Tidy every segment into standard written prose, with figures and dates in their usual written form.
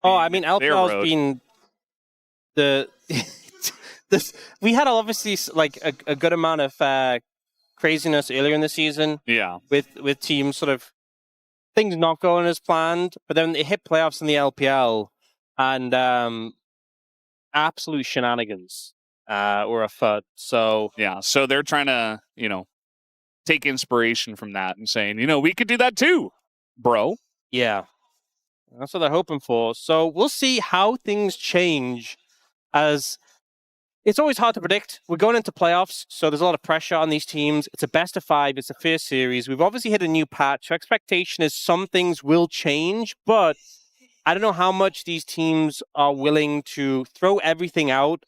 Oh, I mean, LPL's road. been the we had obviously like a good amount of craziness earlier in the season. Yeah. With teams sort of things not going as planned, but then it hit playoffs in the LPL and absolute shenanigans were afoot. So yeah, so they're trying to take inspiration from that and saying we could do that too, bro. Yeah, that's what they're hoping for. So we'll see how things change as. It's always hard to predict. We're going into playoffs, so there's a lot of pressure on these teams. It's a best of 5. It's a first series. We've obviously hit a new patch. So expectation is some things will change, but I don't know how much these teams are willing to throw everything out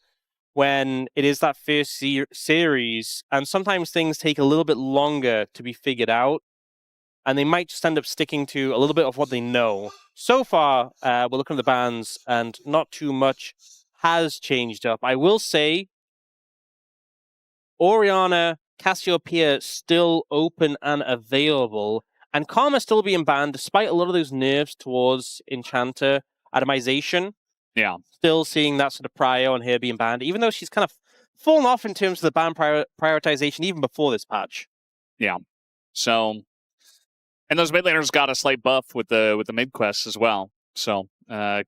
when it is that first series. And sometimes things take a little bit longer to be figured out, and they might just end up sticking to a little bit of what they know. So far, we're looking at the bans, and not too much has changed up. I will say Orianna, Cassiopeia still open and available, and Karma still being banned despite a lot of those nerfs towards Enchanter atomization. Yeah. Still seeing that sort of prio on her being banned, even though she's kind of fallen off in terms of the ban prioritization even before this patch. Yeah. So, and those mid laners got a slight buff with the mid quests as well. So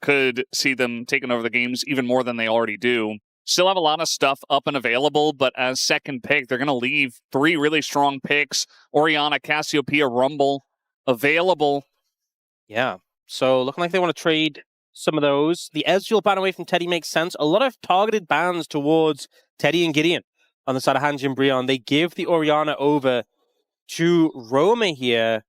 could see them taking over the games even more than they already do. Still have a lot of stuff up and available, but as second pick, they're going to leave 3 really strong picks. Orianna, Cassiopeia, Rumble available. Yeah. So looking like they want to trade some of those. The Ezreal ban away from Teddy makes sense. A lot of targeted bans towards Teddy and Gideon on the side of HANJIN BRION. They give the Orianna over to Roma here.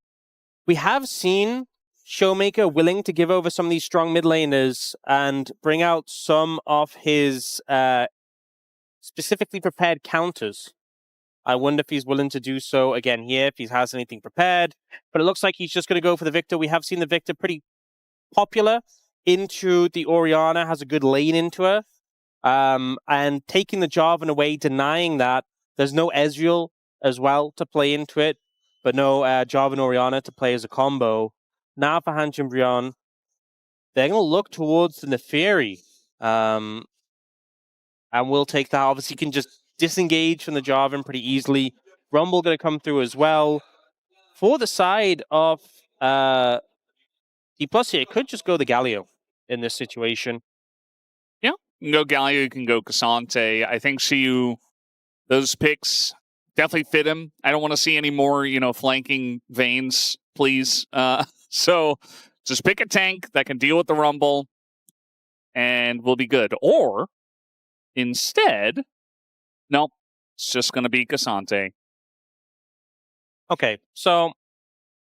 We have seen ShowMaker willing to give over some of these strong mid laners and bring out some of his specifically prepared counters. I wonder if he's willing to do so again here, if he has anything prepared. But it looks like he's just going to go for the Viktor. We have seen the Viktor pretty popular into the Orianna, has a good lane into her. And taking the Jarvan away, denying that. There's no Ezreal as well to play into it, but no Jarvan Orianna to play as a combo. Now for HANJIN BRION, they're going to look towards the Naafiri. And we'll take that. Obviously, you can just disengage from the Jarvan pretty easily. Rumble going to come through as well. For the side of Dplus here, it could just go the Galio in this situation. Yeah, you can go Galio, you can go Cassante. I think Siwoo, those picks definitely fit him. I don't want to see any more, flanking veins, please. So just pick a tank that can deal with the Rumble, and we'll be good. Or instead, no, it's just going to be Cassante. Okay, so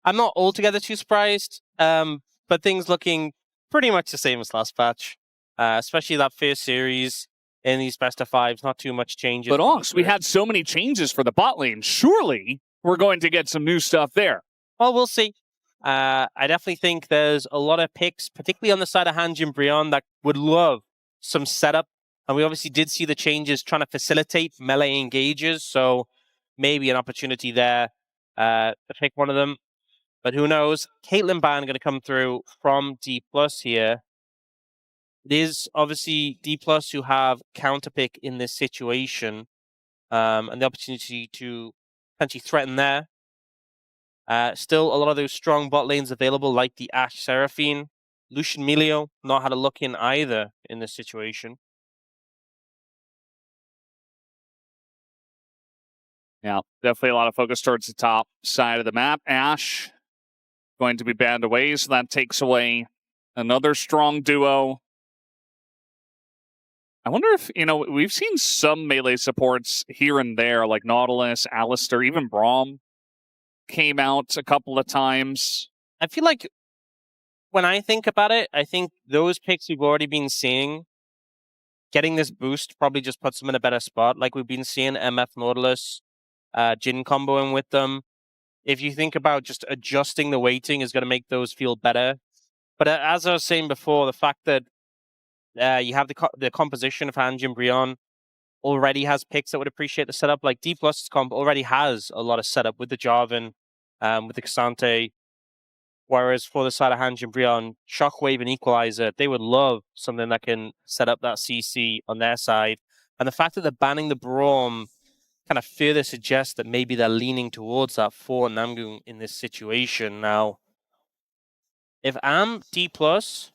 I'm not altogether too surprised, but things looking pretty much the same as last patch, especially that first series in these best of 5s. Not too much changes. But Aux, we had so many changes for the bot lane. Surely we're going to get some new stuff there. Well, we'll see. I definitely think there's a lot of picks, particularly on the side of HANJIN BRION, that would love some setup. And we obviously did see the changes trying to facilitate melee engages, so maybe an opportunity there to pick one of them. But who knows? Caitlyn ban going to come through from Dplus here. It is obviously Dplus who have counterpick in this situation, and the opportunity to potentially threaten there. Still a lot of those strong bot lanes available, like the Ashe Seraphine. Lucian Milio not had a look in either in this situation. Yeah, definitely a lot of focus towards the top side of the map. Ashe going to be banned away, so that takes away another strong duo. I wonder if, we've seen some melee supports here and there, like Nautilus, Alistair, even Braum came out a couple of times. I feel like when I think about it, I think those picks we've already been seeing, getting this boost probably just puts them in a better spot. Like we've been seeing MF Nautilus, Jhin comboing with them. If you think about just adjusting the weighting is going to make those feel better. But as I was saying before, the fact that you have the composition of HANJIN BRION already has picks that would appreciate the setup. Like Dplus comp already has a lot of setup with the Jarvan, with the Cassante. Whereas for the side of HANJIN BRION, Shockwave and Equalizer, they would love something that can set up that CC on their side. And the fact that they're banning the Braum kind of further suggests that maybe they're leaning towards that for Namgung in this situation. Now, if I'm Dplus,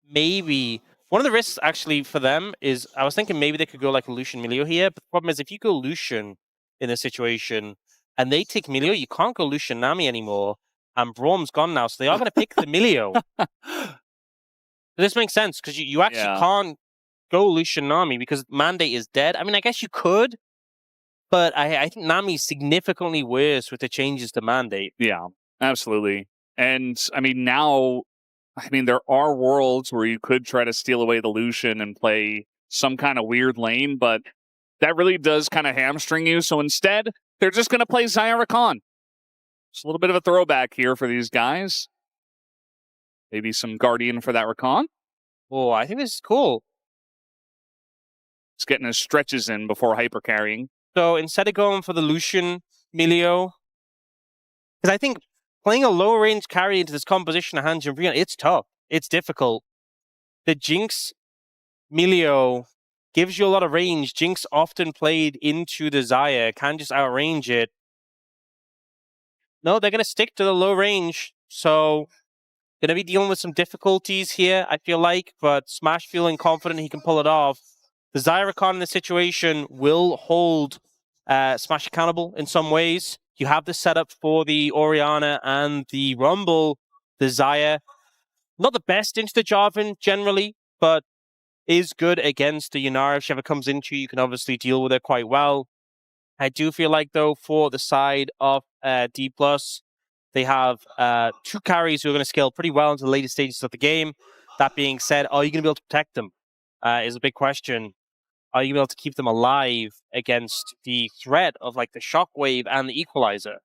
maybe one of the risks actually for them is I was thinking maybe they could go like a Lucian Milio here. But the problem is if you go Lucian in this situation and they take Milio, you can't go Lucian Nami anymore. And Braum's gone now, so they are going to pick the Milio. This makes sense because you actually can't go Lucian Nami because Mandate is dead. I mean, I guess you could, but I think Nami's significantly worse with the changes to Mandate. Yeah, absolutely. And I mean, now, there are worlds where you could try to steal away the Lucian and play some kind of weird lane, but that really does kind of hamstring you. So instead, they're just going to play Xayah Rakan. It's a little bit of a throwback here for these guys. Maybe some Guardian for that Rakan. Oh, I think this is cool. He's getting his stretches in before hyper carrying. So instead of going for the Lucian Milio, because I think playing a low range carry into this composition of HANJIN BRION, it's tough. It's difficult. The Jinx Milio gives you a lot of range. Jinx often played into the Xayah, can just outrange it. No, they're going to stick to the low range. So going to be dealing with some difficulties here, I feel like, but Smash feeling confident he can pull it off. The Xayah Rakan in this situation will hold Smash accountable in some ways. You have the setup for the Orianna and the Rumble. The Xayah, not the best into the Jarvan generally, but is good against the Yunara. If she ever comes into you can obviously deal with her quite well. I do feel like, though, for the side of Dplus, they have two carries who are going to scale pretty well into the later stages of the game. That being said, are you going to be able to protect them? Is a big question. Are you going to be able to keep them alive against the threat of like the Shockwave and the Equalizer?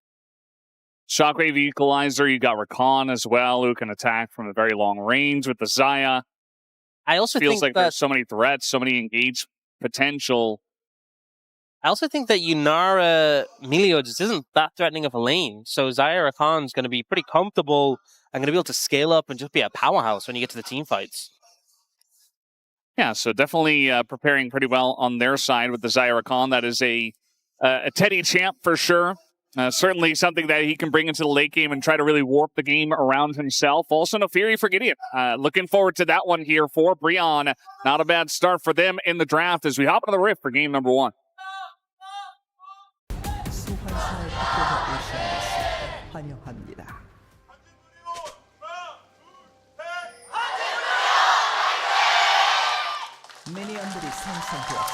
Shockwave, Equalizer, you got Rakan as well, who can attack from a very long range with the Xayah. I also feels think like there's so many threats, so many engaged potential. I also think that Yunara Milio just isn't that threatening of a lane. So Xayah Rakan's going to be pretty comfortable and going to be able to scale up and just be a powerhouse when you get to the team fights. Yeah, so definitely preparing pretty well on their side with the Xayah Rakan. That is a Teddy champ for sure. Certainly something that he can bring into the late game and try to really warp the game around himself. Also, Naafiri for GIDEON. Looking forward to that one here for Brion. Not a bad start for them in the draft as we hop into the rift for game number 1.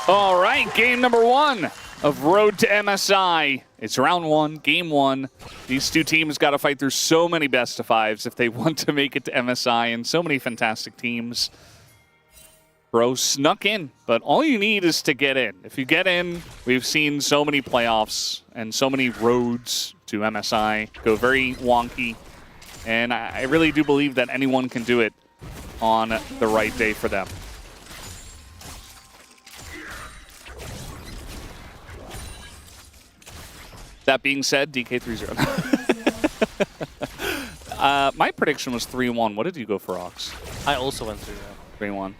All right, game number 1 of Road to MSI. It's round 1, game 1. These two teams got to fight through so many best of 5s if they want to make it to MSI, and so many fantastic teams. Bro snuck in, but all you need is to get in. If you get in, we've seen so many playoffs and so many roads to MSI go very wonky, and I really do believe that anyone can do it on the right day for them. That being said, DK 3-0. My prediction was 3-1. What did you go for, Aux? I also went 3-1.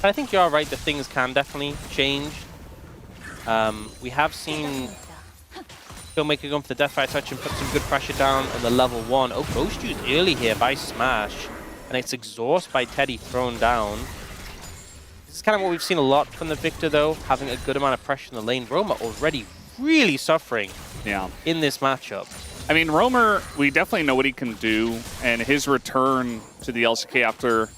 I think you are right that things can definitely change. We have seen ShowMaker going for the Deathfire Touch and put some good pressure down on the level 1. Oh, Ghost used early here by Smash. And it's Exhaust by Teddy thrown down. This is kind of what we've seen a lot from the Viktor, though, having a good amount of pressure in the lane. Roma already really suffering in this matchup. I mean, Roamer, we definitely know what he can do, and his return to the LCK after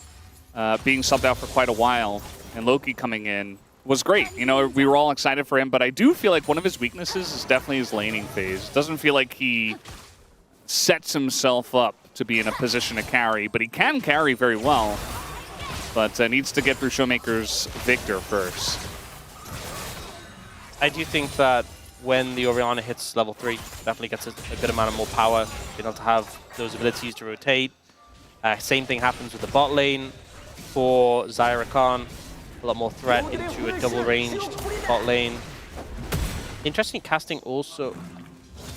being subbed out for quite a while, and Loki coming in, was great. You know, we were all excited for him, but I do feel like one of his weaknesses is definitely his laning phase. It doesn't feel like he sets himself up to be in a position to carry, but he can carry very well, but needs to get through ShowMaker's Viktor first. I do think that when the Orianna hits level 3, definitely gets a good amount of more power, being able to have those abilities to rotate. Same thing happens with the bot lane for Xayah Rakan. A lot more threat into a double-ranged bot lane. Interesting casting also.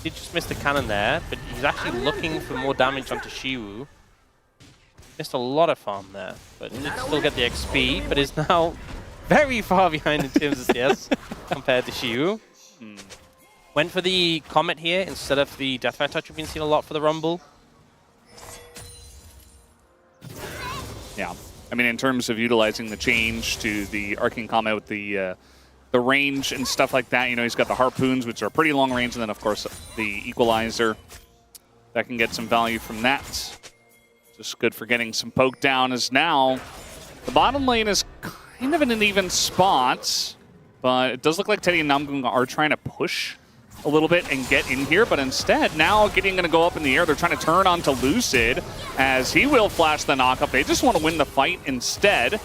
Did just miss the cannon there, but he's actually looking for more damage onto Siwoo. Missed a lot of farm there, but did still get the XP, but is now very far behind in terms of CS compared to Siwoo. Went for the Comet here instead of the Deathfire Touch we've been seeing a lot for the Rumble. Yeah. I mean, in terms of utilizing the change to the Arcane Comet with the range and stuff like that, you know, he's got the Harpoons, which are pretty long range, and then, of course, the Equalizer. That can get some value from that. Just good for getting some poke down, as now the bottom lane is kind of in an even spot, but it does look like Teddy and Namgung are trying to push a little bit and get in here, but instead now GIDEON going to go up in the air. They're trying to turn onto Lucid as he will flash the knockup. They just want to win the fight instead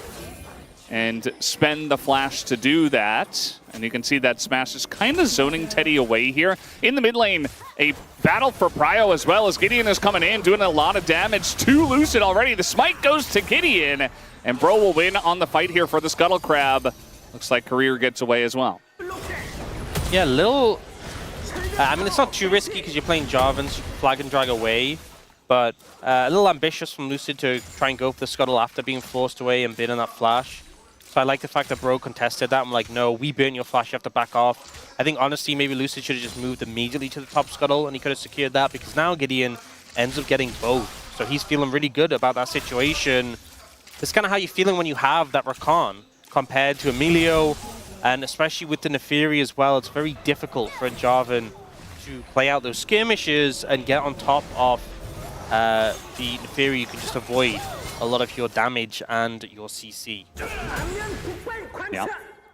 and spend the flash to do that. And you can see that Smash is kind of zoning Teddy away here. In the mid lane, a battle for Prio as well, as GIDEON is coming in, doing a lot of damage to Lucid already. The smite goes to GIDEON, and Bro will win on the fight here for the Scuttle Crab. Looks like Career gets away as well. Yeah, little... I mean, it's not too risky because you're playing Jarvan, so you can flag and drag away. But a little ambitious from Lucid to try and go for the Scuttle after being forced away and baiting that flash. So I like the fact that Bro contested that. I'm like, no, we burn your flash, you have to back off. I think, honestly, maybe Lucid should have just moved immediately to the top Scuttle, and he could have secured that, because now GIDEON ends up getting both. So he's feeling really good about that situation. It's kind of how you're feeling when you have that Rakan compared to a Milio, and especially with the Naafiri as well. It's very difficult for a Jarvan to play out those skirmishes and get on top of the Naafiri. You can just avoid a lot of your damage and your CC. Yeah,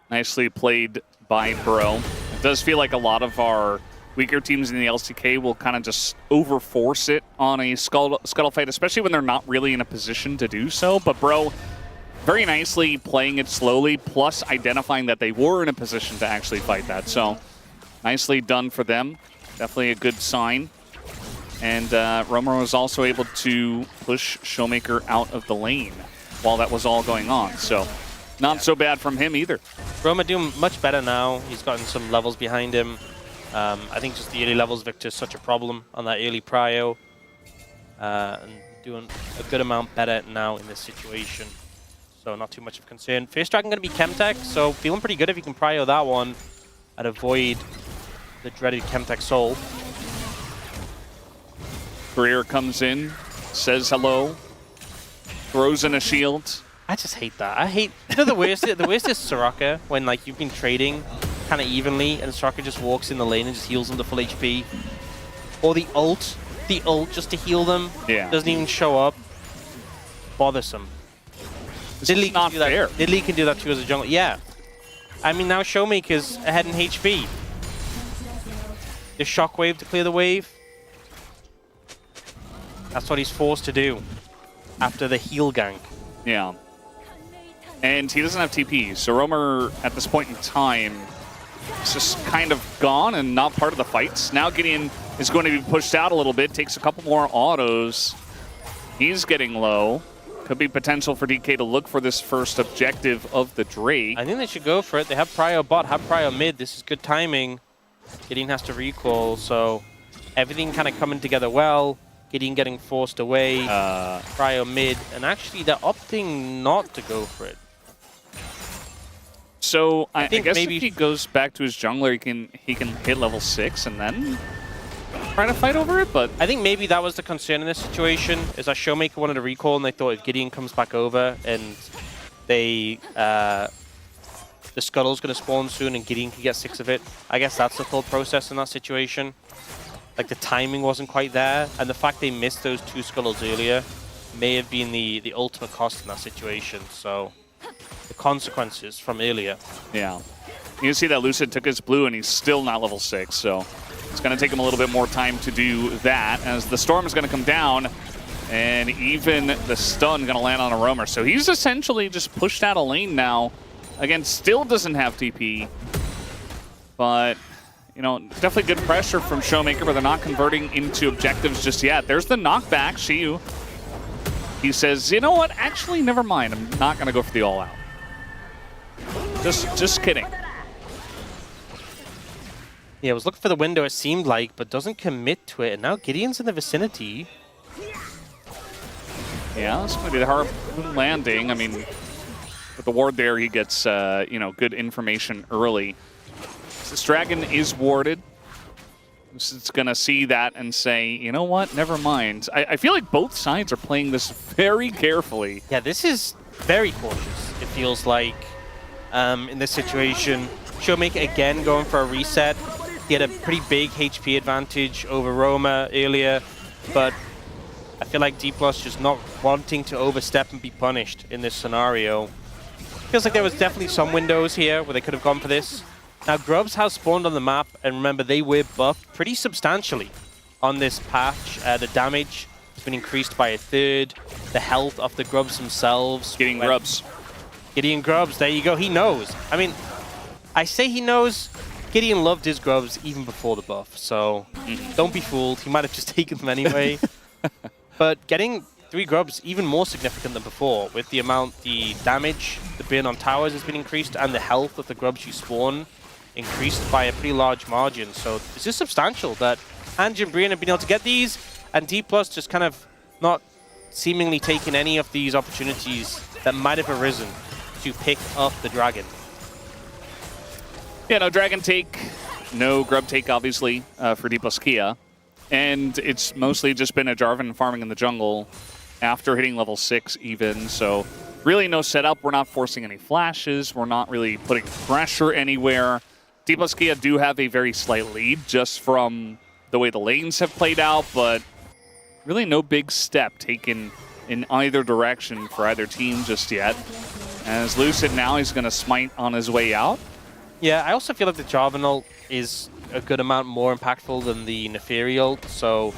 nicely played by Bro. It does feel like a lot of our weaker teams in the LCK will kind of just overforce it on a scuttle fight, especially when they're not really in a position to do so. But Bro, very nicely playing it slowly, plus identifying that they were in a position to actually fight that. So nicely done for them. Definitely a good sign. And Romer was also able to push ShowMaker out of the lane while that was all going on. So not so bad from him either. Romer doing much better now. He's gotten some levels behind him. I think just the early levels, Viktor is such a problem on that early prio. And doing a good amount better now in this situation. So not too much of concern. First Dragon going to be Chemtech, so feeling pretty good if you can prio that one and avoid the dreaded Chemtech Soul. Career comes in, says hello, throws in a shield. I just hate that. I hate, you know, the worst is Soraka, when like you've been trading kind of evenly and Soraka just walks in the lane and just heals them to full HP. Or the ult just to heal them. Yeah. Doesn't even show up. Bothersome. It's not fair. Diddley can do that too as a jungle. Yeah. I mean, now ShowMaker's ahead in HP. The shockwave to clear the wave. That's what he's forced to do after the heal gank. Yeah. And he doesn't have TP, so Romer at this point in time is just kind of gone and not part of the fights. Now GIDEON is going to be pushed out a little bit, takes a couple more autos. He's getting low. Could be potential for DK to look for this first objective of the Drake. I think they should go for it. They have prio bot, have prio mid. This is good timing. GIDEON has to recall, so everything kind of coming together well. GIDEON getting forced away, prio mid, and actually they're opting not to go for it. So I guess maybe if he goes back to his jungler, he can hit level 6 and then try to fight over it. But I think maybe that was the concern in this situation, is that ShowMaker wanted to recall, and they thought if GIDEON comes back over and they the Scuttle's going to spawn soon and GIDEON can get 6 of it. I guess that's the thought process in that situation. Like, the timing wasn't quite there, and the fact they missed those 2 Scuttles earlier may have been the ultimate cost in that situation. So the consequences from earlier. Yeah. You can see that Lucid took his blue and he's still not level 6, so it's going to take him a little bit more time to do that, as the storm is going to come down and even the stun going to land on a Romer. So he's essentially just pushed out a lane now. Again, still doesn't have TP, but, you know, definitely good pressure from ShowMaker, but they're not converting into objectives just yet. There's the knockback. Siwoo, he says, you know what, actually, never mind. I'm not going to go for the all-out. Just kidding. Yeah, was looking for the window, it seemed like, but doesn't commit to it. And now Gideon's in the vicinity. Yeah, this is going to be the hard landing. I mean, with the ward there, he gets, you know, good information early. This dragon is warded. It's going to see that and say, you know what, never mind. I feel like both sides are playing this very carefully. Yeah, this is very cautious, it feels like, in this situation. ShowMaker again going for a reset. He had a pretty big HP advantage over Roma earlier, but I feel like Dplus just not wanting to overstep and be punished in this scenario. Feels like there was definitely some windows here where they could have gone for this. Now, Grubs has spawned on the map, and remember, they were buffed pretty substantially on this patch. The damage has been increased by 1/3. The health of the Grubs themselves. Gideon Grubs. Gideon Grubs, there you go. He knows. I mean, I say he knows. Gideon loved his Grubs even before the buff, so don't be fooled. He might have just taken them anyway. But getting 3 Grubs, even more significant than before, with the amount the damage, the burn on towers has been increased, and the health of the Grubs you spawn increased by a pretty large margin. So this is substantial that HANJIN BRION have been able to get these, and Dplus just kind of not seemingly taking any of these opportunities that might have arisen to pick up the dragon. Yeah, no dragon take, no grub take, obviously, for Dplus Kia. And it's mostly just been a Jarvan farming in the jungle after hitting level 6 even. So really no setup. We're not forcing any flashes. We're not really putting pressure anywhere. Dplus Kia do have a very slight lead just from the way the lanes have played out, but really no big step taken in either direction for either team just yet. As Lucid now, he's going to smite on his way out. Yeah, I also feel like the Jarvan ult is a good amount more impactful than the Naafiri ult, so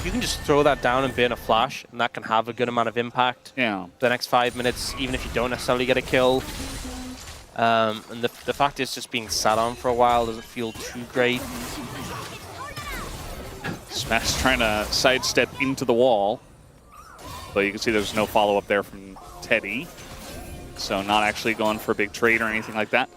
you can just throw that down and burn a flash, and that can have a good amount of impact. Yeah. The next 5 minutes, even if you don't necessarily get a kill. And the fact is just being sat on for a while doesn't feel too great. Smash trying to sidestep into the wall, but you can see there's no follow-up there from Teddy. So not actually going for a big trade or anything like that.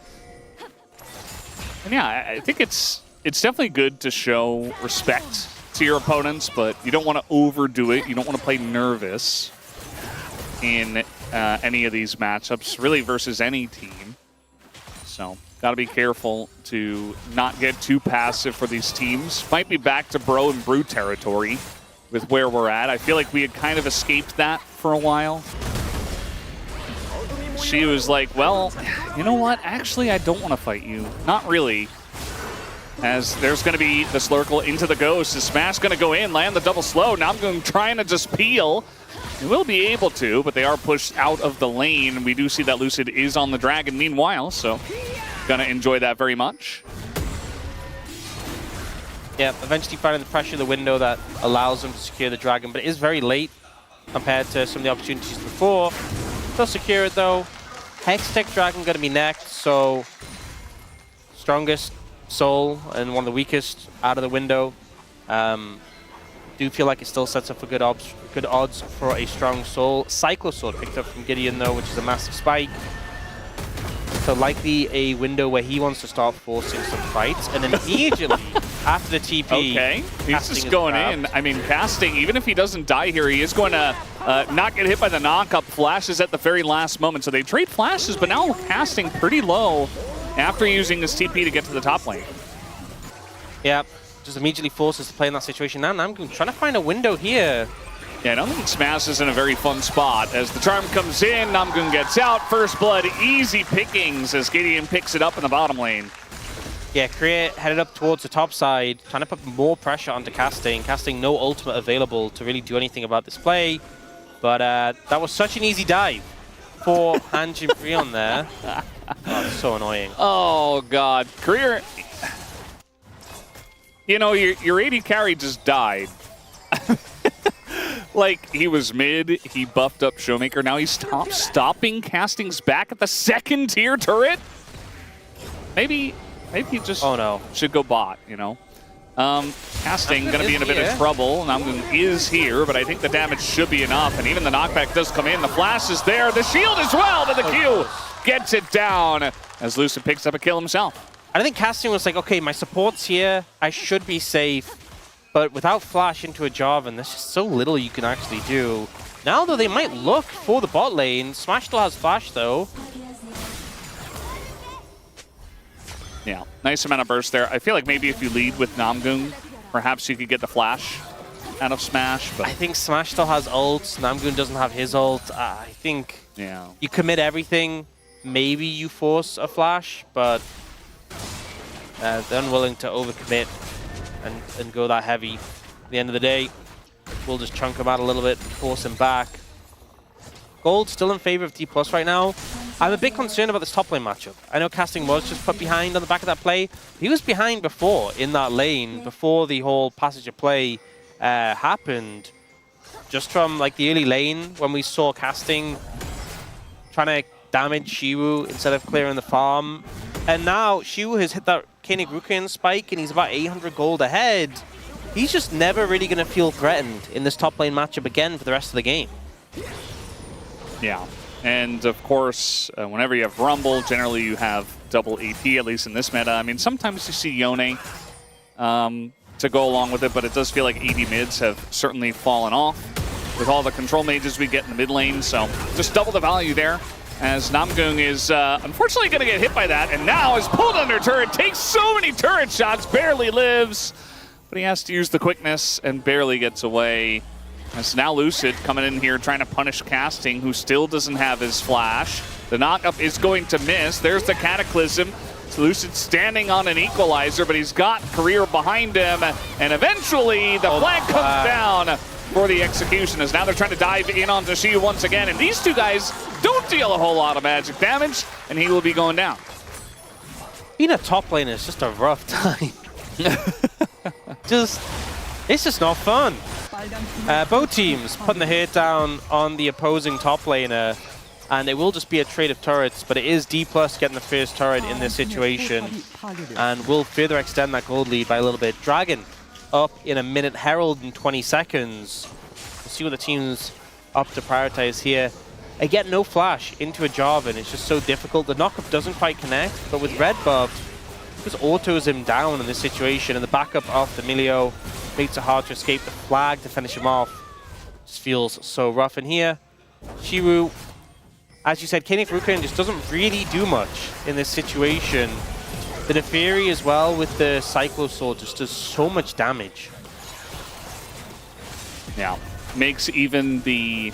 And yeah, I think it's definitely good to show respect to your opponents, but you don't want to overdo it. You don't want to play nervous in any of these matchups, really versus any team. So got to be careful to not get too passive for these teams. Might be back to bro and brew territory with where we're at. I feel like we had kind of escaped that for a while. She was like, well, you know what? Actually, I don't want to fight you. Not really. As there's going to be the Slurkle into the Ghost. Is Smash going to go in, land the double slow? Namgung trying to just peel. He will be able to, but they are pushed out of the lane. We do see that Lucid is on the Dragon meanwhile, so going to enjoy that very much. Yeah, eventually finding the pressure of the window that allows them to secure the Dragon, but it is very late compared to some of the opportunities before. They'll secure it though. Hextech Dragon going to be next, so strongest soul and one of the weakest out of the window. Do feel like it still sets up for good odds for a strong soul. Cyclo Sword picked up from Gideon though, which is a massive spike. So likely a window where he wants to start forcing some fights, and then immediately after the TP, okay, he's just going in. I mean, casting, even if he doesn't die here, he is going to not get hit by the knock-up. Flashes at the very last moment. So they trade flashes, but now casting pretty low after using his TP to get to the top lane. Yeah, just immediately forces to play in that situation. Now Namgung trying to find a window here. Yeah, I don't think Smash is in a very fun spot. As the charm comes in, Namgung gets out. First blood, easy pickings as Gideon picks it up in the bottom lane. Yeah, Korea headed up towards the top side, trying to put more pressure onto Casting. Casting no ultimate available to really do anything about this play. But that was such an easy dive for HANJIN BRION there. Oh, it's so annoying. Oh, God. Korea, you know, your AD carry just died. Like, he was mid, he buffed up ShowMaker, now he stopping Casting's back at the second tier turret? Maybe he just should go bot, you know? Casting going to be in a bit of trouble. Namgung is here, but I think the damage should be enough, and even the knockback does come in. The flash is there, the shield as well, but the Q gets it down as Lucid picks up a kill himself. I think casting was like, okay, my support's here, I should be safe. But without flash into a Jarvan, there's just so little you can actually do. Now, though, they might look for the bot lane. Smash still has flash, though. Yeah, nice amount of burst there. I feel like maybe if you lead with Namgung, perhaps you could get the flash out of Smash. But I think Smash still has ult. Namgung doesn't have his ult. I think you commit everything. Maybe you force a flash, but they're unwilling to overcommit and go that heavy. At the end of the day, we'll just chunk him out a little bit, force him back. Gold still in favor of Dplus right now. I'm a bit concerned about this top lane matchup. I know casting was just put behind on the back of that play. He was behind before in that lane, before the whole passage of play happened. Just from like the early lane when we saw casting trying to damage Siwoo instead of clearing the farm. And now Siwoo has hit that Koenig Rukian spike and he's about 800 gold ahead. He's just never really going to feel threatened in this top lane matchup again for the rest of the game. Yeah, and of course, whenever you have Rumble, generally you have double AP, at least in this meta. I mean, sometimes you see Yone to go along with it, but it does feel like AD mids have certainly fallen off with all the control mages we get in the mid lane. So just double the value there, as Namgung is unfortunately going to get hit by that, and now is pulled under turret, takes so many turret shots, barely lives, but he has to use the quickness and barely gets away. As now Lucid coming in here trying to punish casting, who still doesn't have his flash. The knockup is going to miss. There's the Cataclysm. So Lucid standing on an equalizer, but he's got Career behind him, and eventually the flag comes down for the execution, as now they're trying to dive in onto Siwoo once again, and these two guys don't deal a whole lot of magic damage, and he will be going down. Being a top laner is just a rough time. It's just not fun. Both teams putting the hit down on the opposing top laner, and it will just be a trade of turrets, but it is Dplus getting the first turret in this situation, and will further extend that gold lead by a little bit. Dragon up in a minute, Herald in 20 seconds. We'll see what the team's up to prioritize here. Again, no flash into a Jarvan. It's just so difficult. The knockup doesn't quite connect, but with red buff, just autos him down in this situation, and the backup off the Milio makes it hard to escape. The flag to finish him off just feels so rough. And here, Siwoo, as you said, Koenig Rukian just doesn't really do much in this situation. The Naafiri as well with the Cyclo Sword just does so much damage. Yeah, makes even the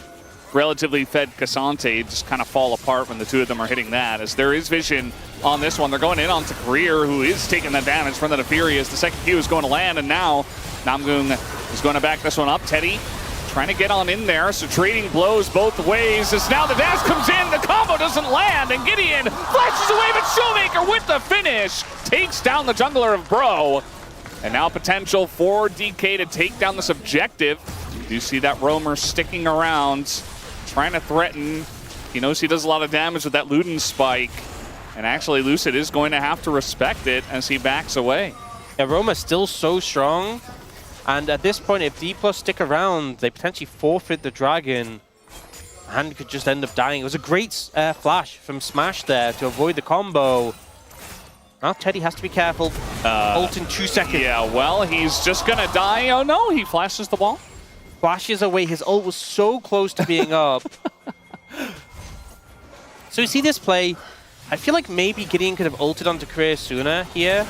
relatively fed Cassante just kind of fall apart when the two of them are hitting that, as there is vision on this one. They're going in onto Career, who is taking that damage from the Naafiri as the second Q is going to land, and now Namgung is going to back this one up. Teddy trying to get on in there, so trading blows both ways, as now the dash comes in, the combo doesn't land, and GIDEON flashes away, but ShowMaker with the finish takes down the jungler of Bro. And now potential for DK to take down this objective. You do see that roamer sticking around, trying to threaten. He knows he does a lot of damage with that Luden spike, and actually Lucid is going to have to respect it as he backs away. Yeah, Roma's still so strong. And at this point, if Dplus stick around, they potentially forfeit the dragon and could just end up dying. It was a great flash from Smash there to avoid the combo. Now Teddy has to be careful. Ult in 2 seconds. Yeah, well, he's just going to die. Oh no, he flashes the ball. Flashes away. His ult was so close to being up. So you see this play. I feel like maybe GIDEON could have ulted onto Career sooner here,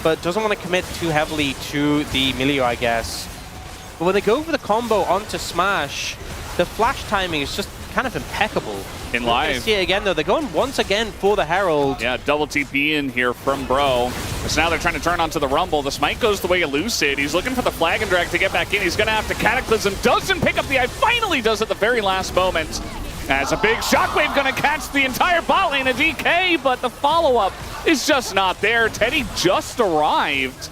but doesn't want to commit too heavily to the Milio, I guess. But when they go for the combo onto Smash, the flash timing is just kind of impeccable. In live. See it again, though. They're going once again for the Herald. Yeah, double TP in here from Bro. So now they're trying to turn onto the Rumble. The smite goes the way of Lucid. He's looking for the flag and drag to get back in. He's going to have to Cataclysm. Doesn't pick up the eye. Finally does at the very last moment. As a big shockwave going to catch the entire bot lane of DK, but the follow-up is just not there. Teddy just arrived,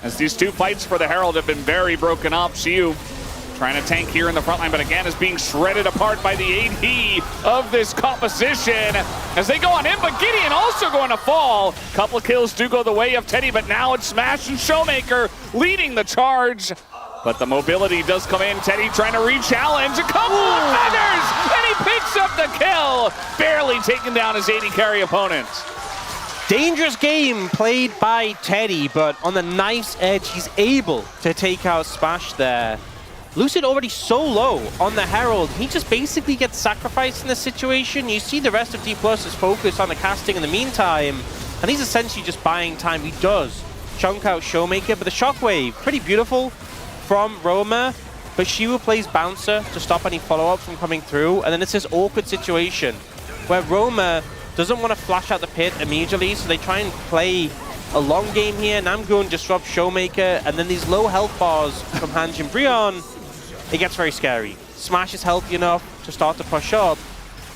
as these two fights for the Herald have been very broken up. Siwoo trying to tank here in the front line, but again is being shredded apart by the AD of this composition as they go on in, but GIDEON also going to fall. Couple of kills do go the way of Teddy, but now it's Smash and ShowMaker leading the charge. But the mobility does come in. Teddy trying to re-challenge. A couple of feathers, and he picks up the kill. Barely taking down his AD carry opponent. Dangerous game played by Teddy, but on the knife's edge, he's able to take out Smash there. Lucid already so low on the Herald. He just basically gets sacrificed in this situation. You see the rest of Dplus is focused on the casting in the meantime, and he's essentially just buying time. He does chunk out ShowMaker, but the Shockwave, pretty beautiful from Roma, but Siwoo plays Bouncer to stop any follow-up from coming through, and then it's this awkward situation where Roma doesn't want to flash out the pit immediately, so they try and play a long game here. Namgung disrupts ShowMaker, and then these low health bars from HANJIN BRION, it gets very scary. Smash is healthy enough to start to push up,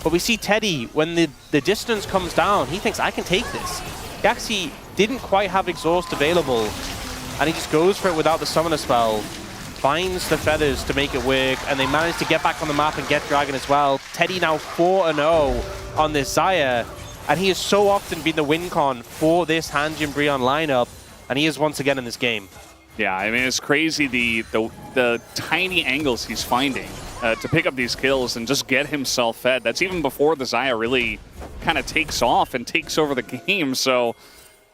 but we see Teddy, when the distance comes down, he thinks, I can take this. He actually didn't quite have exhaust available, and he just goes for it without the summoner spell, finds the feathers to make it work, and they manage to get back on the map and get Dragon as well. Teddy now 4-0 on this Xayah, and he has so often been the win con for this HANJIN BRION lineup, and he is once again in this game. Yeah, I mean, it's crazy the tiny angles he's finding to pick up these kills and just get himself fed. That's even before the Xayah really kind of takes off and takes over the game. So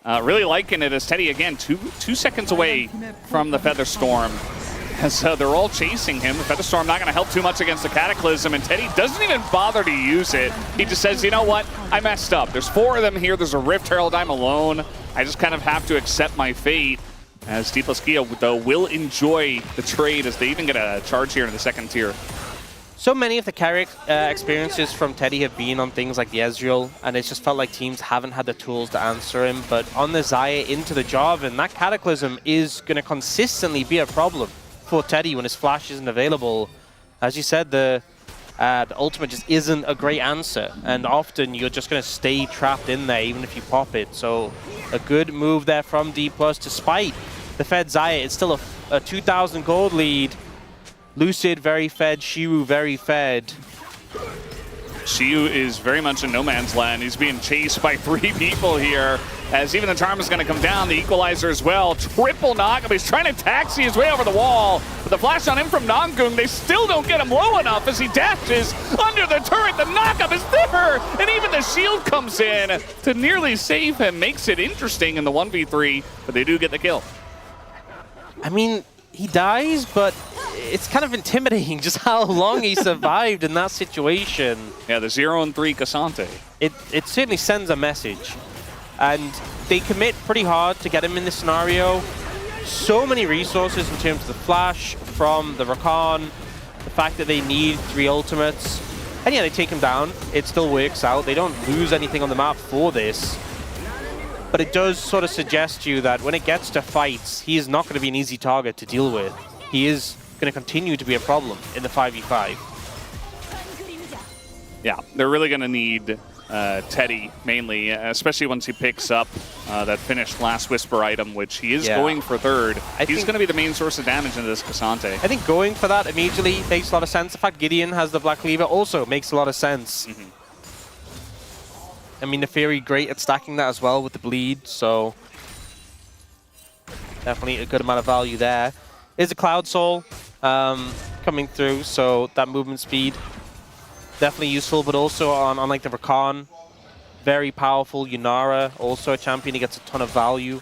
really liking it as Teddy, again, two seconds away from the Feather Storm. As they're all chasing him. The Feather Storm not going to help too much against the Cataclysm, and Teddy doesn't even bother to use it. He just says, you know what, I messed up. There's 4 of them here. There's a Rift Herald. I'm alone. I just kind of have to accept my fate. As Dplus Kia, though, will enjoy the trade as they even get a charge here in the second tier. So many of the carry experiences from Teddy have been on things like the Ezreal, and it's just felt like teams haven't had the tools to answer him. But on the Xayah into the Jarvan, that Cataclysm is going to consistently be a problem for Teddy when his flash isn't available. As you said, the ultimate just isn't a great answer, and often you're just going to stay trapped in there even if you pop it. So a good move there from Dplus. Despite the fed Xayah, it's still a 2,000 gold lead. Lucid very fed, Siwoo very fed. Siwoo is very much in no man's land. He's being chased by 3 people here, as even the charm is going to come down, the equalizer as well. Triple knock-up. He's trying to taxi his way over the wall, but the flash on him from Namgung, they still don't get him low enough as he dashes under the turret. The knock-up is there, and even the shield comes in to nearly save him. Makes it interesting in the 1v3, but they do get the kill. I mean, he dies, but it's kind of intimidating just how long he survived in that situation. Yeah, the 0-3 Cassante. It certainly sends a message. And they commit pretty hard to get him in this scenario. So many resources in terms of the flash from the Rakan, the fact that they need 3 ultimates. And yeah, they take him down. It still works out. They don't lose anything on the map for this. But it does sort of suggest to you that when it gets to fights, he is not going to be an easy target to deal with. He is going to continue to be a problem in the 5v5. Yeah, they're really going to need Teddy, mainly, especially once he picks up that finished Last Whisper item, which he is going for third. He's going to be the main source of damage into this Cassante. I think going for that immediately makes a lot of sense. The fact GIDEON has the Black Cleaver also makes a lot of sense. I mean, Naafiri great at stacking that as well with the bleed, so definitely a good amount of value there. There's a Cloud Soul coming through, so that movement speed definitely useful, but also on like the Rakan, very powerful. Yunara, also a champion, he gets a ton of value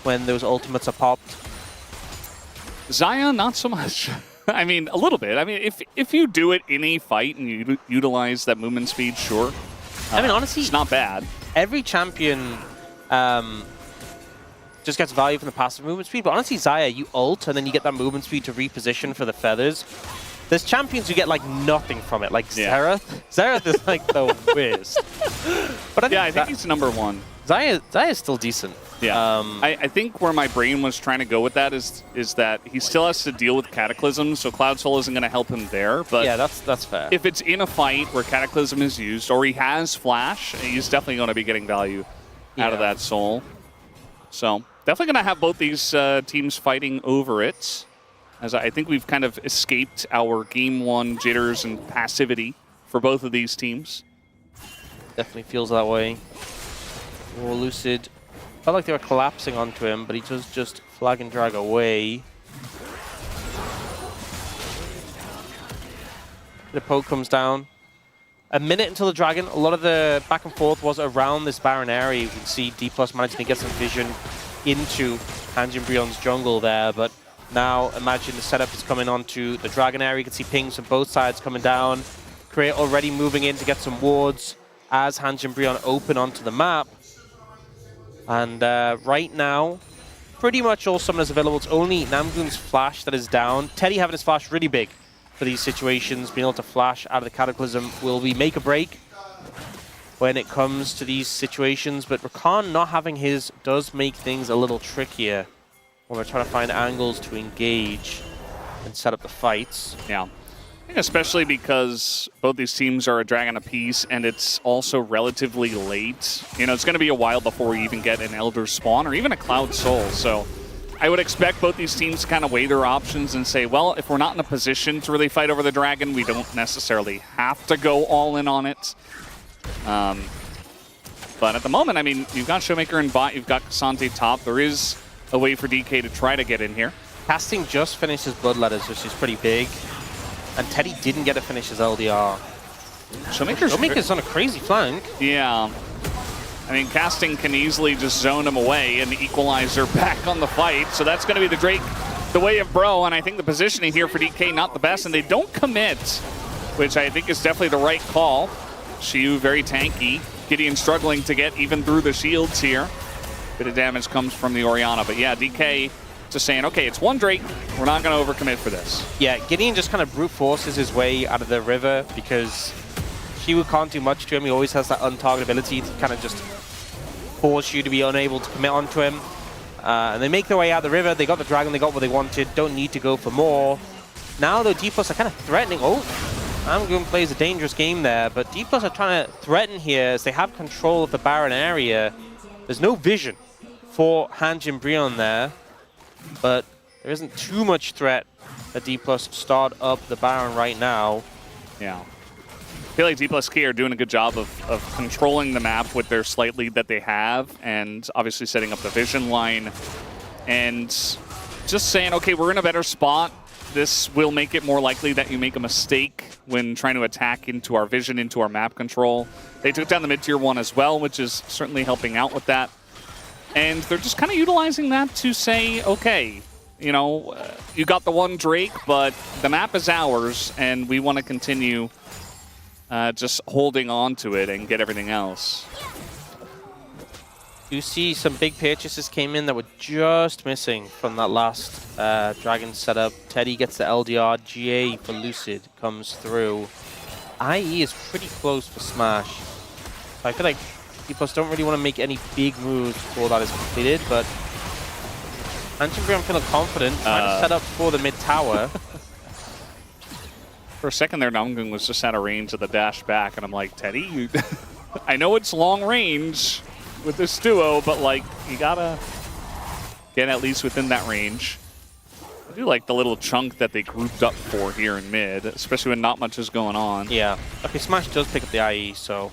when those ultimates are popped. Xayah, not so much. I mean, a little bit. I mean, if you do it in a fight and you utilize that movement speed, sure. I mean, honestly, it's not bad. Every champion just gets value from the passive movement speed, but honestly, Xayah, you ult and then you get that movement speed to reposition for the feathers. There's champions who get like nothing from it, like Xerath. Xerath is like the worst. But I think he's number 1. Xayah is still decent. Yeah, I think where my brain was trying to go with that is that he still has to deal with Cataclysm, so Cloud Soul isn't going to help him there. But yeah, that's fair. If it's in a fight where Cataclysm is used, or he has Flash, he's definitely going to be getting value out of that Soul. So definitely going to have both these teams fighting over it, as I think we've kind of escaped our Game 1 jitters and passivity for both of these teams. Definitely feels that way. Oh, Lucid. Felt like they were collapsing onto him, but he does just flag and drag away. The poke comes down. a minute until the Dragon. A lot of the back and forth was around this Baron area. You can see Dplus managing to get some vision into HANJIN BRION's jungle there, but now imagine the setup is coming onto the Dragon area. You can see pings from both sides coming down. Create already moving in to get some wards as HANJIN BRION open onto the map. And right now, pretty much all summoners available. It's only Namgung's flash that is down. Teddy having his flash really big for these situations. Being able to flash out of the Cataclysm will be make or break when it comes to these situations. But Rakan not having his does make things a little trickier when we're trying to find angles to engage and set up the fights. Yeah. I think especially because both these teams are a Dragon apiece, and it's also relatively late. You know, it's going to be a while before we even get an Elder Spawn or even a Cloud Soul. So I would expect both these teams to kind of weigh their options and say, well, if we're not in a position to really fight over the Dragon, we don't necessarily have to go all in on it. But at the moment, I mean, you've got ShowMaker and bot, you've got K'Sante top. There is a way for DK to try to get in here. Casting just finished his Bloodletters, which is pretty big. And Teddy didn't get to finish his LDR. ShowMaker's on a crazy flank. Yeah. I mean, Casting can easily just zone him away and equalizer back on the fight. So that's going to be the Drake, the way of Bro. And I think the positioning here for DK, not the best. And they don't commit, which I think is definitely the right call. Siwoo very tanky. GIDEON struggling to get even through the shields here. Bit of damage comes from the Orianna. But yeah, DK just saying, okay, it's one Drake. We're not going to overcommit for this. Yeah, GIDEON just kind of brute forces his way out of the river because Siwoo can't do much to him. He always has that untarget ability to kind of just force you to be unable to commit onto him. And they make their way out of the river. They got the Dragon. They got what they wanted. Don't need to go for more. Now, though, Dplus are kind of threatening. Oh, Namgung plays a dangerous game there. But Dplus are trying to threaten here as they have control of the Baron area. There's no vision for HANJIN BRION there. But there isn't too much threat that Dplus start up the Baron right now. Yeah. I feel like Dplus Kia are doing a good job of controlling the map with their slight lead that they have, and obviously setting up the vision line and just saying, okay, we're in a better spot. This will make it more likely that you make a mistake when trying to attack into our vision, into our map control. They took down the mid-tier one as well, which is certainly helping out with that. And they're just kind of utilizing that to say, okay, you know, you got the one Drake, but the map is ours, and we want to continue just holding on to it and get everything else. You see some big purchases came in that were just missing from that last Dragon setup. Teddy gets the LDR, GA for Lucid comes through. IE is pretty close for Smash. I feel like Dplus don't really want to make any big moves before that is completed, but HANJIN BRION feeling confident, trying to set up for the mid tower. For a second there, Namgung was just out of range of the dash back, and I'm like, Teddy, I know it's long range with this duo, but like, you gotta get at least within that range. I do like the little chunk that they grouped up for here in mid, especially when not much is going on. Yeah. Okay, Smash does pick up the IE, so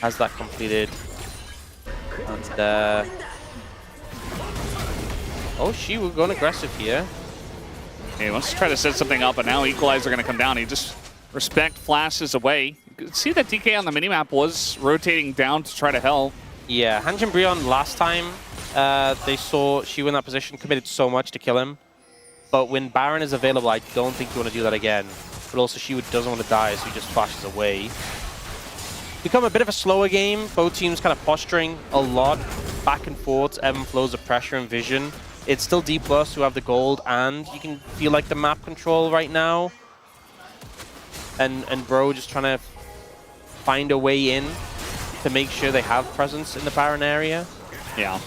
has that completed. And oh, Siwoo going aggressive here. He wants to try to set something up, but now Equalizer going to come down. He just respect flashes away. You could see that DK on the minimap was rotating down to try to help. Yeah, HANJIN BRION last time they saw Siwoo in that position, committed so much to kill him. But when Baron is available, I don't think you want to do that again. But also Siwoo doesn't want to die, so he just flashes away. Become a bit of a slower game. Both teams kind of posturing a lot, back and forth, ebb and flows of pressure and vision. It's still Dplus who have the gold, and you can feel like the map control right now. And Bro just trying to find a way in to make sure they have presence in the Baron area. Yeah.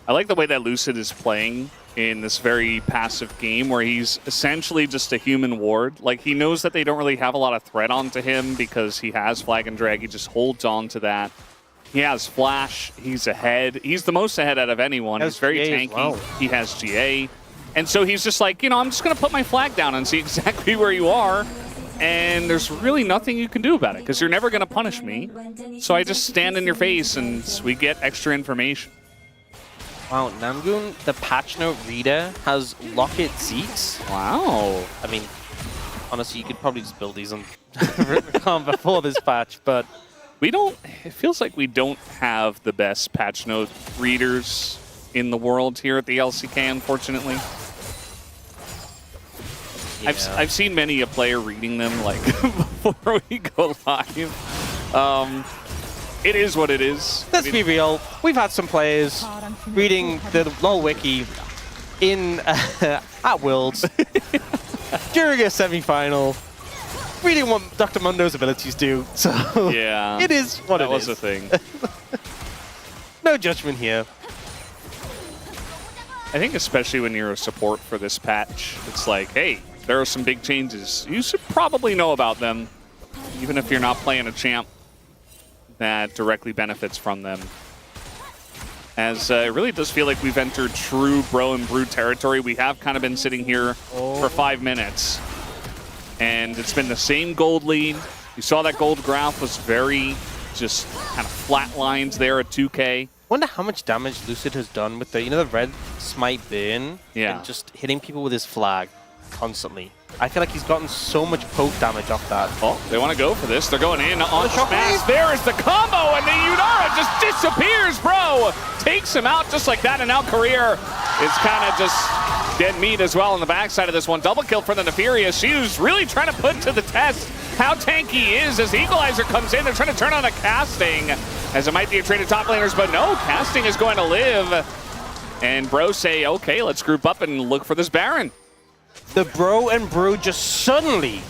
I like the way that Lucid is playing in this very passive game where he's essentially just a human ward. Like, he knows that they don't really have a lot of threat onto him because he has Flag and Drag. He just holds on to that. He has Flash. He's ahead. He's the most ahead out of anyone. He's very tanky. Well. He has GA. And so he's just like, you know, I'm just going to put my flag down and see exactly where you are. And there's really nothing you can do about it because you're never going to punish me. So I just stand in your face and we get extra information. Wow, Namgung, the patch note reader, has Locket Zeeks. Wow. I mean, Honestly, you could probably just build these on Rakan before this patch, but we don't. It feels like we don't have the best patch note readers in the world here at the LCK, unfortunately. yeah. I've seen many a player reading them like before we go live. It is what it is. Let's be real. We've had some players reading the LoL wiki in at Worlds during a semi-final, reading what Dr. Mundo's abilities do. So yeah, it is what it is. That was a thing. No judgment here. I think especially when you're a support for this patch, it's like, hey, there are some big changes. You should probably know about them, even if you're not playing a champ that directly benefits from them. As it really does feel like we've entered true bro and brew territory. We have kind of been sitting here for 5 minutes, and it's been the same gold lead. You saw that gold graph was very just kind of flat lines there at 2K. Wonder how much damage Lucid has done with the, the red smite burn, yeah, and just hitting people with his flag constantly. I feel like he's gotten so much poke damage off that. Oh, they want to go for this. They're going in on the smash. There is the combo, and the Yunara just disappears, bro. Takes him out just like that, and now Career is kind of just dead meat as well on the backside of this one. Double kill for the Naafiri. Siwoo's really trying to put to the test how tanky he is as the Equalizer comes in. They're trying to turn on a casting, as it might be a trade of top laners, but no, casting is going to live. And bro say, okay, let's group up and look for this Baron. The bro and brew just suddenly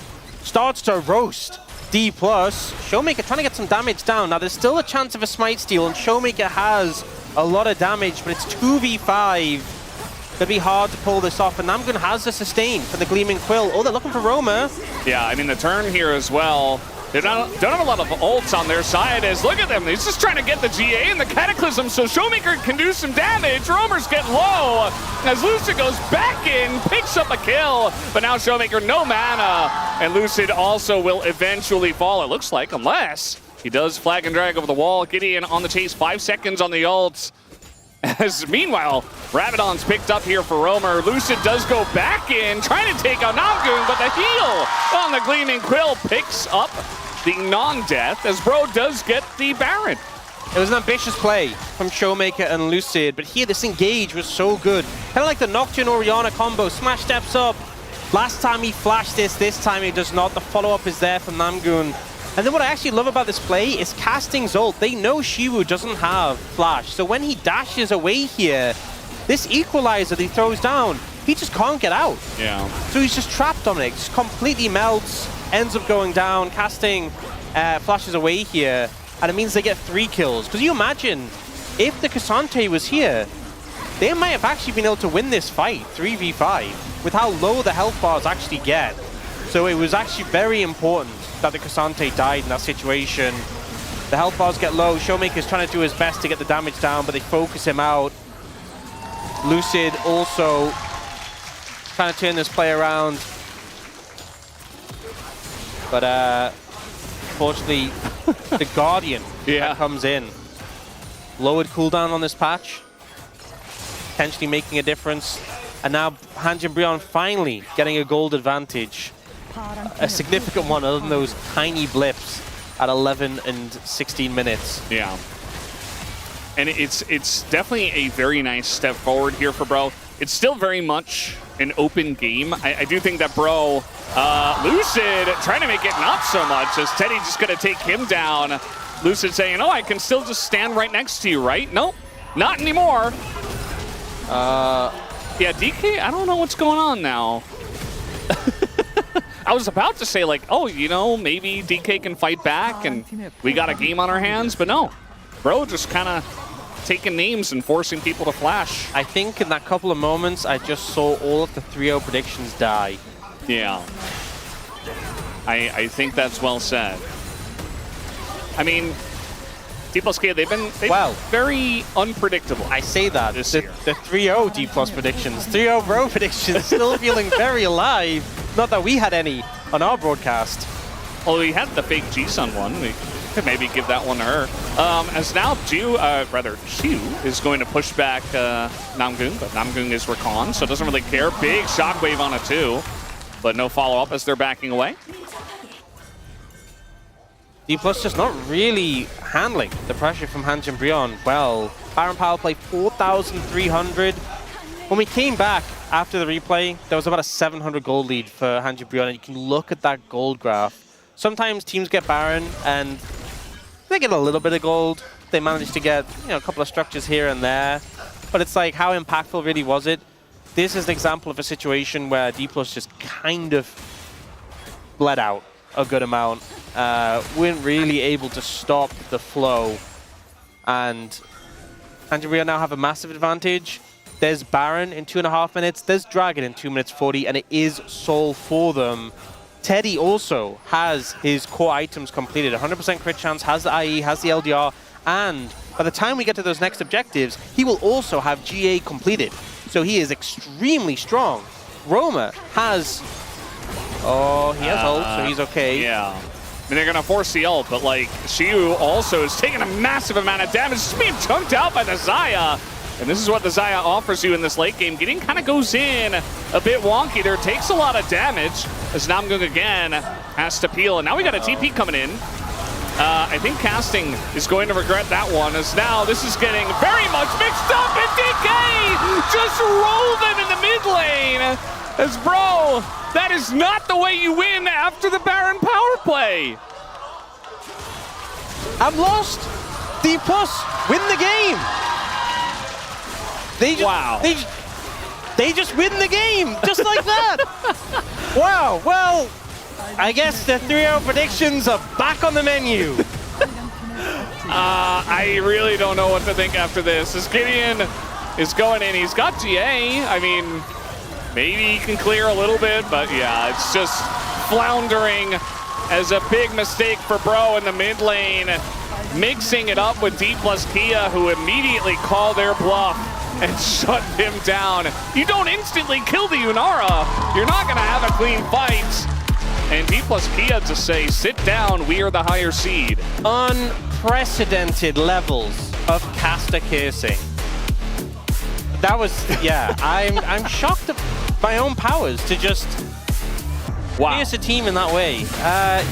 starts to roast Dplus. ShowMaker trying to get some damage down. Now, there's still a chance of a smite steal, and ShowMaker has a lot of damage, but it's 2v5. It'll be hard to pull this off, and Namgung has the sustain for the Gleaming Quill. Oh, they're looking for Roma. Yeah, I mean, the turn here as well. They don't have a lot of ults on their side, as look at them. He's just trying to get the GA and the Cataclysm so ShowMaker can do some damage. Roamer's getting low as Lucid goes back in, picks up a kill, but now ShowMaker no mana, and Lucid also will eventually fall, it looks like, unless he does flag and drag over the wall. Gideon on the chase, 5 seconds on the ults. As meanwhile, Rabadon's picked up here for Roamer. Lucid does go back in, trying to take out Namgung, but the heal on the Gleaming Quill picks up the non-death, as bro does get the Baron. It was an ambitious play from ShowMaker and Lucid, but here this engage was so good. Kind of like the Nocturne Orianna combo. Smash steps up. Last time he flashed this time he does not. The follow-up is there from Namgung. And then what I actually love about this play is casting's ult. They know Siwoo doesn't have flash, so when he dashes away here, this equalizer that he throws down, he just can't get out. Yeah. So he's just trapped on it. Just completely melts, ends up going down. Casting flashes away here, and it means they get 3 kills. Because you imagine, if the Cassante was here, they might have actually been able to win this fight, 3v5, with how low the health bars actually get. So it was actually very important that the Cassante died in that situation. The health bars get low. ShowMaker's trying to do his best to get the damage down, but they focus him out. Lucid also trying to turn this play around. But unfortunately, the Guardian that comes in. Lowered cooldown on this patch, potentially making a difference. And now HANJIN BRION finally getting a gold advantage. A significant one other than those tiny blips at 11 and 16 minutes. Yeah. And it's definitely a very nice step forward here for bro. It's still very much an open game. I do think that bro, Lucid trying to make it not so much, as Teddy just gonna take him down. Lucid saying, oh, I can still just stand right next to you, right? Nope, not anymore. Yeah, DK, I don't know what's going on now. I was about to say, like, oh, you know, maybe DK can fight back and we got a game on our hands, but no. Bro just kind of taking names and forcing people to flash. I think in that couple of moments, I just saw all of the 3-0 predictions die. Yeah. I think that's well said. I mean, Dplus Kia, they've been very unpredictable. I say that. This year. The 3-0 Dplus predictions, 3-0 bro predictions, still feeling very alive. Not that we had any on our broadcast. Well, we had the fake G-Sun one. We could maybe give that one to her. As now Siwoo is going to push back Namgung, but Namgung is Rakan, so doesn't really care. Big shockwave on it too. but no follow-up as they're backing away. Dplus just not really handling the pressure from HANJIN BRION well. Baron power play 4,300. When we came back after the replay, there was about a 700 gold lead for HANJIN BRION, and you can look at that gold graph. Sometimes teams get Baron and they get a little bit of gold. They manage to get, you know, a couple of structures here and there, but it's like, how impactful really was it? This is an example of a situation where Dplus just kind of bled out a good amount. Weren't really able to stop the flow, and HANJIN BRION now have a massive advantage. There's Baron in 2.5 minutes, there's Dragon in 2 minutes 40, and it is Soul for them. Teddy also has his core items completed, 100% crit chance, has the IE, has the LDR, and by the time we get to those next objectives, he will also have GA completed. So he is extremely strong. Roma has... Oh, he has ult, so he's okay. Yeah. I mean, they're going to force the ult, but like, Siwoo also is taking a massive amount of damage. Just being chunked out by the Xayah. And this is what the Xayah offers you in this late game. GIDEON kind of goes in a bit wonky there. Takes a lot of damage as Namgung again has to peel. And now we got a TP coming in. I think Casting is going to regret that one, as now this is getting very much mixed up, and DK just rolled them in the mid lane. As bro, that is not the way you win after the Baron power play. I'm lost. Dplus win the game. They just, wow. They just win the game, just like that. Wow, well, I guess the 3-0 predictions are back on the menu. I really don't know what to think after this. As GIDEON is going in, he's got GA. I mean, maybe he can clear a little bit, but yeah, it's just floundering as a big mistake for Bro in the mid lane. Mixing it up with Dplus Kia, who immediately call their bluff and shut him down. You don't instantly kill the Yunara, you're not gonna have a clean fight. And Dplus Kia to say, sit down, we are the higher seed. Unprecedented levels of caster cursing. That was, yeah, I'm shocked at my own powers to just pierce a team in that way.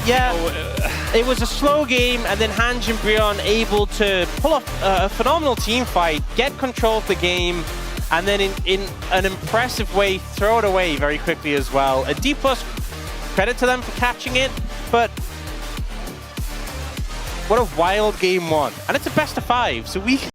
Yeah, it was a slow game, and then HANJIN BRION able to pull off a phenomenal team fight, get control of the game, and then in an impressive way, throw it away very quickly as well. And Dplus, credit to them for catching it, but what a wild game one. And it's a best of 5, so we